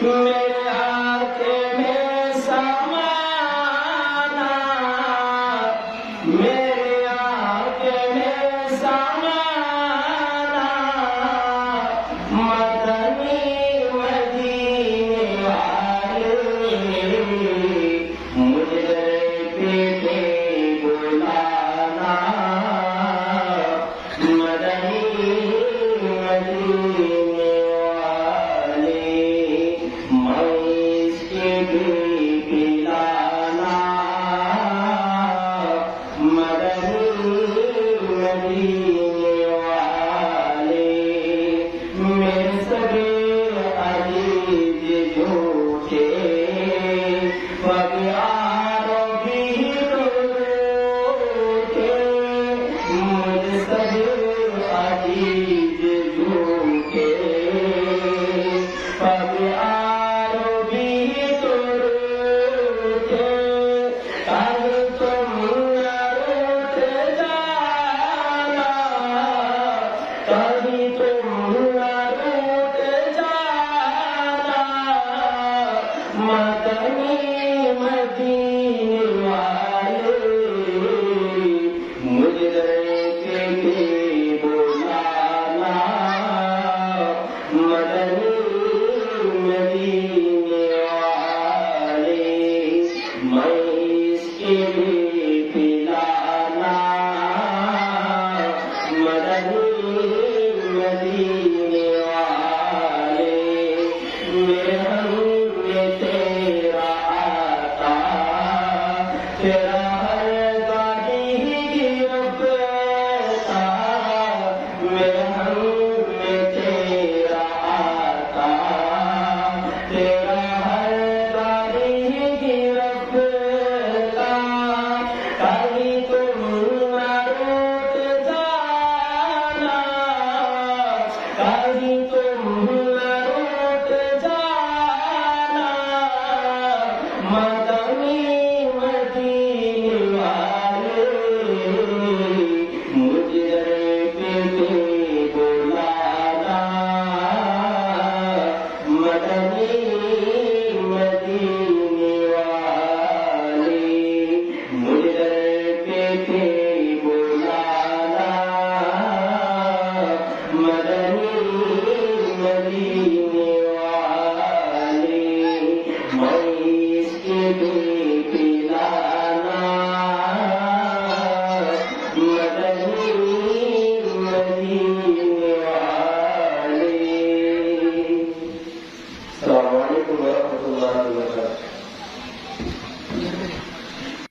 मेरे आके में समाना, मेरे आके में समाना, मदनी मदीने वाले मुझे पे बुलाना, मदनी मदीने वाले इसके भी पिलाना, मदनी मदीने वाले मेरे सभी अजीज झूठे बगियारों भी रूठे, मुझे सभी अजीज झूठे बगियारों भी रूठे, अगर तुम न रूठ जाना, कभी तुम न रूठ जाना, मदनी मदीने वाले मुझे के बुलाना, मदनी मदीने वाले मैं इसके भी पिलाना, मदनी मदीने वाले मेरे